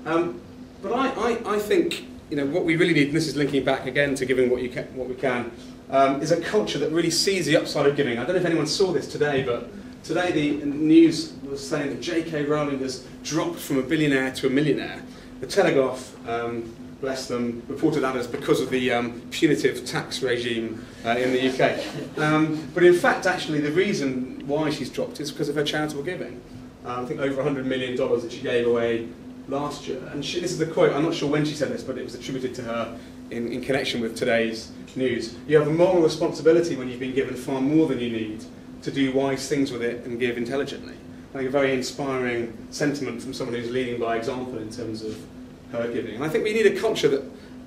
But I think, you know, what we really need, and this is linking back again to giving what we can, is a culture that really sees the upside of giving. I don't know if anyone saw this today, but today the news was saying that J.K. Rowling has dropped from a billionaire to a millionaire. The Telegraph, bless them, reported that as because of the punitive tax regime in the UK. But in fact, actually, the reason why she's dropped is because of her charitable giving. I think over $100 million that she gave away last year. And this is the quote, I'm not sure when she said this, but it was attributed to her in connection with today's news. You have a moral responsibility when you've been given far more than you need to do wise things with it and give intelligently. I think a very inspiring sentiment from someone who's leading by example in terms of her giving. And I think we need a culture that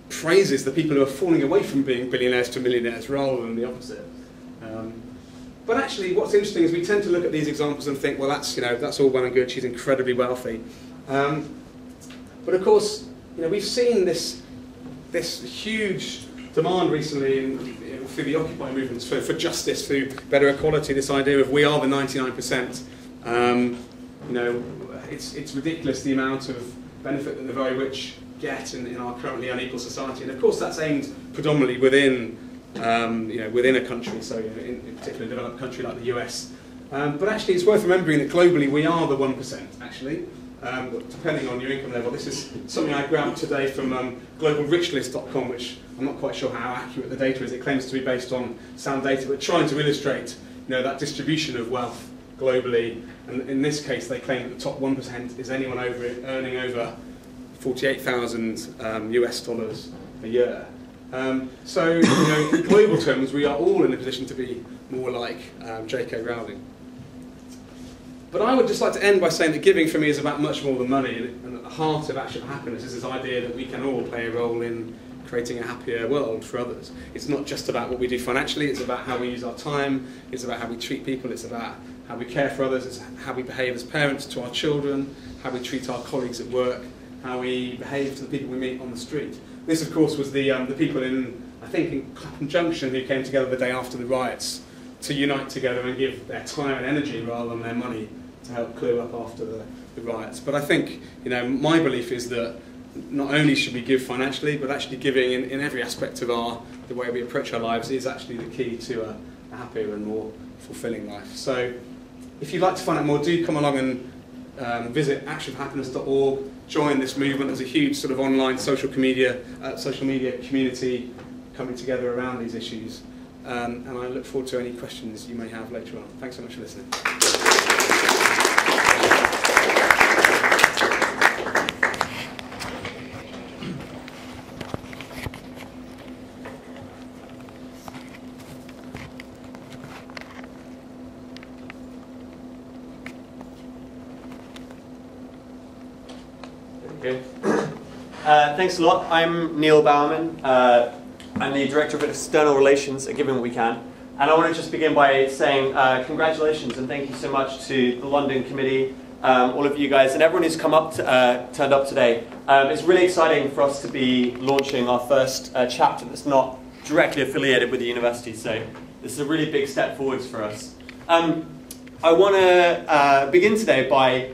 praises the people who are falling away from being billionaires to millionaires rather than the opposite. But actually, what's interesting is we tend to look at these examples and think, well, that's, you know, that's all well and good. She's incredibly wealthy. But of course, you know, we've seen this huge demand recently through the Occupy movements for justice, through better equality. This idea of we are the 99%. You know, it's ridiculous the amount of benefit that the very rich get in our currently unequal society, and of course that's aimed predominantly within you know, within a country, so you know, in particular a developed country like the US. But actually it's worth remembering that globally we are the 1%, actually, depending on your income level. This is something I grabbed today from globalrichlist.com, which I'm not quite sure how accurate the data is. It claims to be based on sound data, but trying to illustrate, you know, that distribution of wealth globally. And in this case they claim that the top 1% is anyone earning over 48,000 US dollars a year. So, you know, in global terms, we are all in a position to be more like J.K. Rowling. But I would just like to end by saying that giving for me is about much more than money, and at the heart of actual happiness is this idea that we can all play a role in creating a happier world for others. It's not just about what we do financially, it's about how we use our time, it's about how we treat people, it's about how we care for others, it's how we behave as parents to our children, how we treat our colleagues at work, how we behave to the people we meet on the street. This, of course, was the people in, I think, in Clapham Junction who came together the day after the riots to unite together and give their time and energy rather than their money to help clear up after the riots. But I think, you know, my belief is that not only should we give financially, but actually giving in every aspect of the way we approach our lives is actually the key to a happier and more fulfilling life. So if you'd like to find out more, do come along and visit actionforhappiness.org. Join this movement. There's a huge sort of online social media community coming together around these issues. And I look forward to any questions you may have later on. Thanks so much for listening. Thanks a lot. I'm Niel Bowerman. I'm the Director of External Relations at Giving What We Can. And I want to just begin by saying congratulations and thank you so much to the London Committee, all of you guys, and everyone who's turned up today. It's really exciting for us to be launching our first chapter that's not directly affiliated with the university, so this is a really big step forwards for us. I want to begin today by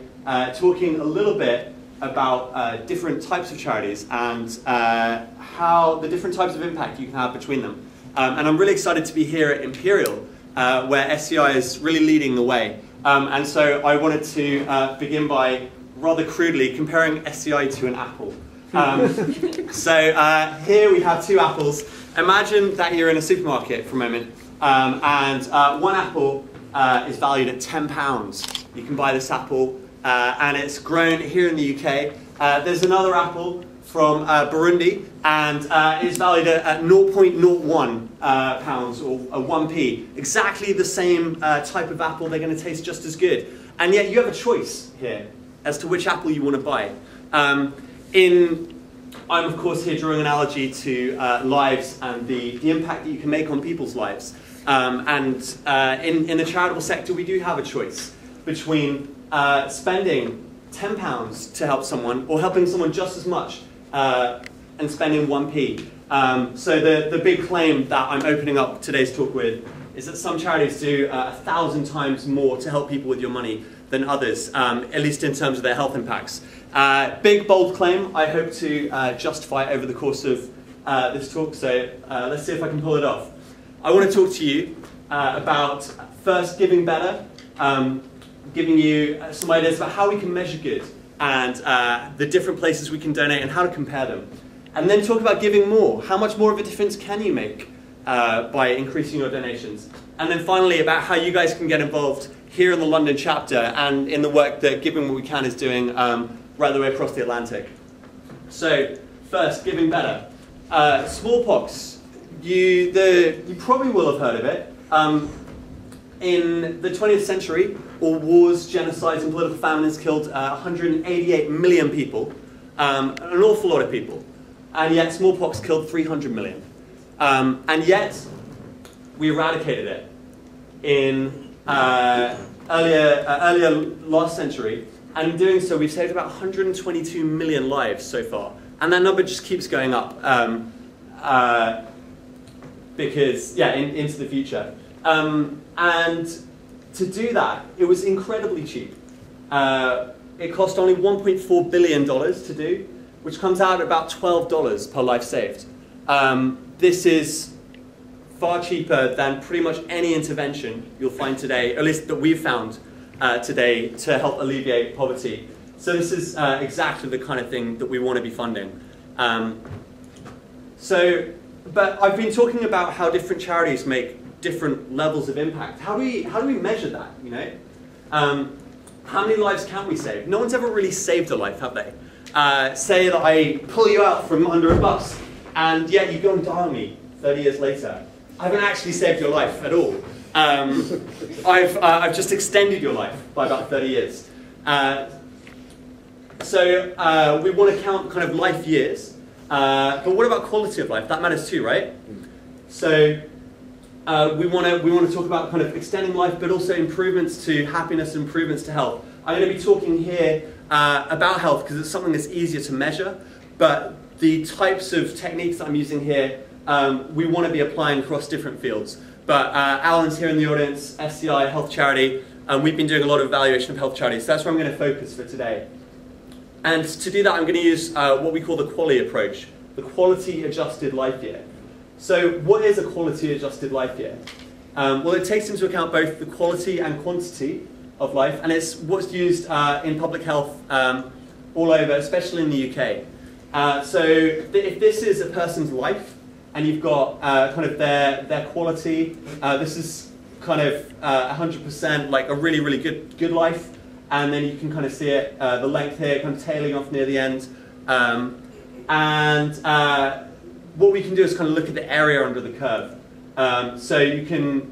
talking a little bit about different types of charities and how the different types of impact you can have between them. And I'm really excited to be here at Imperial, where SCI is really leading the way. And so I wanted to begin by rather crudely comparing SCI to an apple. So here we have two apples. Imagine that you're in a supermarket for a moment, and one apple is valued at £10. You can buy this apple. And it's grown here in the UK. There's another apple from Burundi, and it's valued at 0.01 pounds, or 1p. Exactly the same type of apple. They're going to taste just as good. And yet you have a choice here as to which apple you want to buy. I'm of course here drawing an analogy to lives and the impact that you can make on people's lives. In the charitable sector, we do have a choice between spending £10 to help someone, or helping someone just as much and spending 1p. So the big claim that I'm opening up today's talk with is that some charities do 1,000 times more to help people with your money than others, at least in terms of their health impacts. Big, bold claim. I hope to justify it over the course of this talk, so let's see if I can pull it off. I want to talk to you about first giving better, giving you some ideas about how we can measure good and the different places we can donate and how to compare them. And then talk about giving more. How much more of a difference can you make by increasing your donations? And then finally about how you guys can get involved here in the London chapter and in the work that Giving What We Can is doing right the way across the Atlantic. So first, giving better. Smallpox. You probably will have heard of it. In the 20th century, all wars, genocides, and political famines killed 188 million people, an awful lot of people. And yet smallpox killed 300 million. And yet, we eradicated it in earlier last century. And in doing so, we've saved about 122 million lives so far. And that number just keeps going up because, yeah, into the future. And to do that, it was incredibly cheap. It cost only $1.4 billion to do, which comes out at about $12 per life saved. This is far cheaper than pretty much any intervention you'll find today, at least that we've found today, to help alleviate poverty. So this is exactly the kind of thing that we want to be funding. But I've been talking about how different charities make different levels of impact. How do we measure that, you know? How many lives can we save? No one's ever really saved a life, have they? Say that I pull you out from under a bus, and yet you go and die on me 30 years later. I haven't actually saved your life at all. I've just extended your life by about 30 years. So we want to count kind of life years, but what about quality of life? That matters too, right? So we want to talk about kind of extending life, but also improvements to happiness, improvements to health. I'm going to be talking here about health because it's something that's easier to measure, but the types of techniques that I'm using here, we want to be applying across different fields. But Alan's here in the audience, SCI, Health Charity, and we've been doing a lot of evaluation of health charities, so that's where I'm going to focus for today. And to do that, I'm going to use what we call the QALY approach, the Quality Adjusted Life Year. So what is a Quality Adjusted Life Year? Well, it takes into account both the quality and quantity of life, and it's what's used in public health all over, especially in the UK. So if this is a person's life, and you've got kind of their quality, this is kind of 100% like a really, really good life, and then you can kind of see it, the length here, kind of tailing off near the end. What we can do is kind of look at the area under the curve. So you can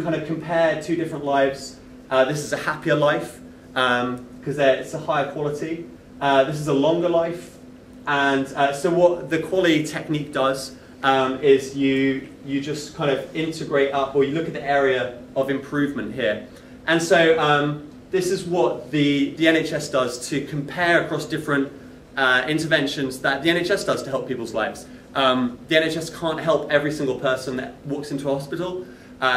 kind of compare two different lives. This is a happier life because it's a higher quality. This is a longer life. And so what the QALY technique does is you just kind of integrate up, or you look at the area of improvement here. And so this is what the NHS does to compare across different interventions that the NHS does to help people's lives. The NHS can't help every single person that walks into a hospital.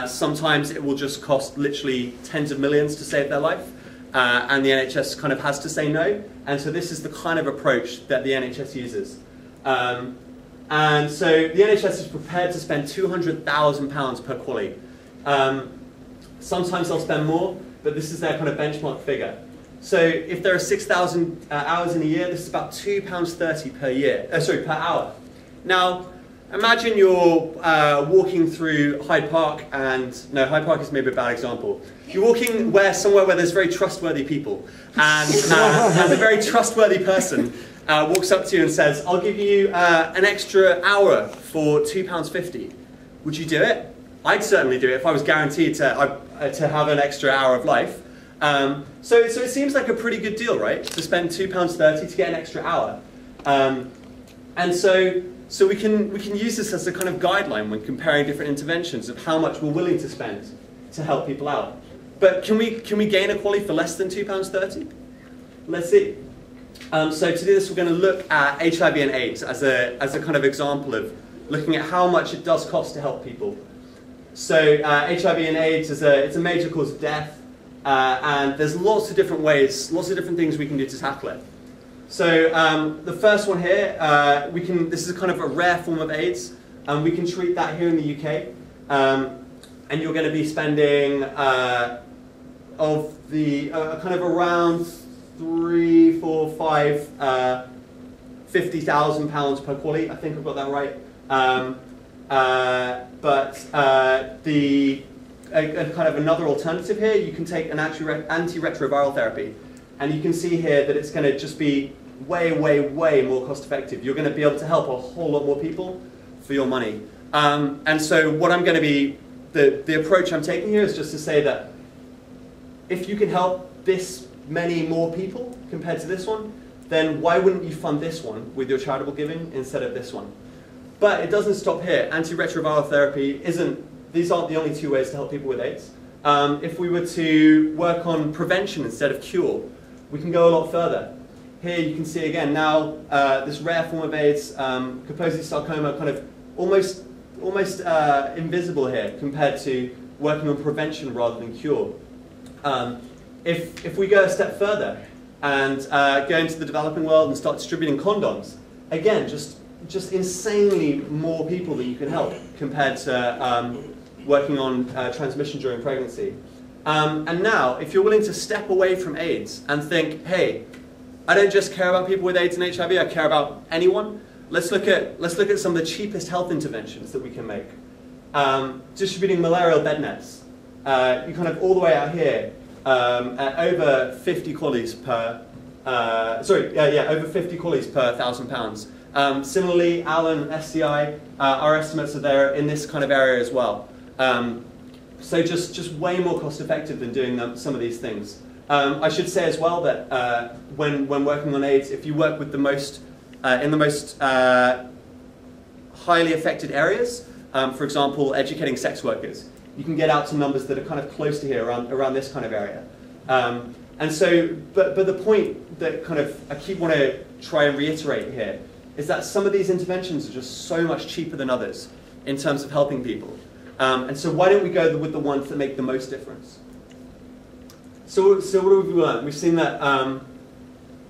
Sometimes it will just cost literally tens of millions to save their life, and the NHS kind of has to say no. And so this is the kind of approach that the NHS uses. And so the NHS is prepared to spend £200,000 per QALY. Sometimes they'll spend more, but this is their kind of benchmark figure. So if there are 6,000 hours in a year, this is about £2.30 per year. Per hour. Now, imagine you're walking through Hyde Park, and no, Hyde Park is maybe a bad example. You're walking somewhere where there's very trustworthy people, and a very trustworthy person walks up to you and says, "I'll give you an extra hour for £2.50. Would you do it?" I'd certainly do it if I was guaranteed to have an extra hour of life. So it seems like a pretty good deal, right? To spend £2.30 to get an extra hour. And so we can use this as a kind of guideline when comparing different interventions of how much we're willing to spend to help people out. But can we gain a QALY for less than £2.30? Let's see. So to do this, we're going to look at HIV and AIDS as a kind of example of looking at how much it does cost to help people. So HIV and AIDS it's a major cause of death. And there's lots of different ways, lots of different things we can do to tackle it. So the first one here, this is kind of a rare form of AIDS, and we can treat that here in the UK. And you're going to be spending kind of around £50,000 per quality. I think I've got that right. Kind of another alternative here, you can take an antiretroviral therapy, and you can see here that it's going to just be way, way, way more cost effective. You're going to be able to help a whole lot more people for your money. And so what I'm going to be, the approach I'm taking here is just to say that if you can help this many more people compared to this one, then why wouldn't you fund this one with your charitable giving instead of this one? But it doesn't stop here. Antiretroviral therapy these aren't the only two ways to help people with AIDS. If we were to work on prevention instead of cure, we can go a lot further. Here you can see again now this rare form of AIDS, Kaposi sarcoma, kind of almost invisible here compared to working on prevention rather than cure. If we go a step further and go into the developing world and start distributing condoms, again, just insanely more people that you can help compared to working on transmission during pregnancy. And now, if you're willing to step away from AIDS and think, hey, I don't just care about people with AIDS and HIV, I care about anyone, let's look at some of the cheapest health interventions that we can make. Distributing malarial bed nets. You kind of all the way out here at over 50 collies per, over 50 collies per £1,000. Similarly, Allen, SCI, our estimates are there in this kind of area as well. So just way more cost effective than doing some of these things. I should say as well that when working on AIDS, if you work with the most, in the most highly affected areas, for example, educating sex workers, you can get out to numbers that are kind of close to here, around this kind of area. And so, but the point that kind of I want to try and reiterate here is that some of these interventions are just so much cheaper than others in terms of helping people. And so why don't we go with the ones that make the most difference? So what have we learned? We've seen that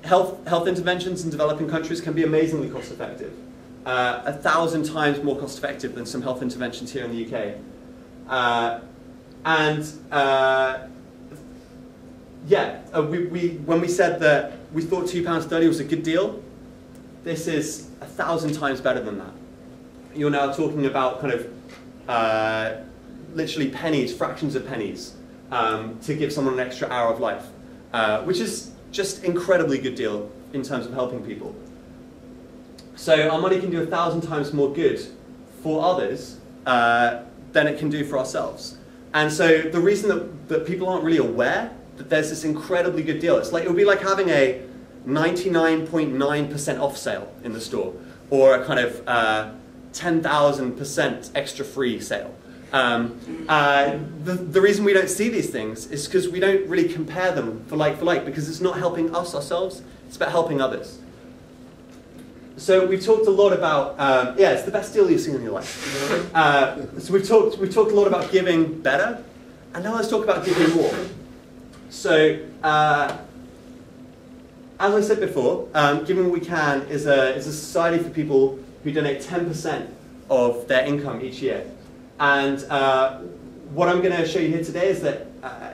health interventions in developing countries can be amazingly cost effective. 1,000 times more cost effective than some health interventions here in the UK. When we said that we thought £2.30 was a good deal, this is 1,000 times better than that. You're now talking about kind of literally pennies, fractions of pennies, to give someone an extra hour of life, which is just incredibly good deal in terms of helping people. So our money can do 1,000 times more good for others than it can do for ourselves. And so the reason that people aren't really aware that there's this incredibly good deal, it would be like having a 99.9% off sale in the store, or a kind of 10,000% extra free sale. The reason we don't see these things is because we don't really compare them for like, because it's not helping us ourselves, it's about helping others. So we've talked a lot about, it's the best deal you've seen in your life. So we've talked a lot about giving better, and now let's talk about giving more. So, as I said before, Giving What We Can is a society for people who donate 10% of their income each year. And what I'm going to show you here today is that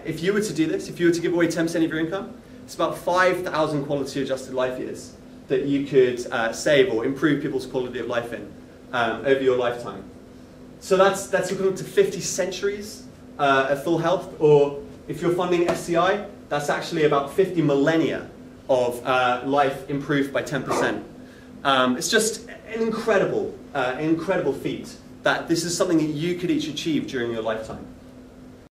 if you were to do this, if you were to give away 10% of your income, it's about 5,000 quality adjusted life years that you could save or improve people's quality of life in over your lifetime. So that's equivalent to 50 centuries of full health, or if you're funding SCI, that's actually about 50 millennia of life improved by 10%. It's just an incredible feat that this is something that you could each achieve during your lifetime.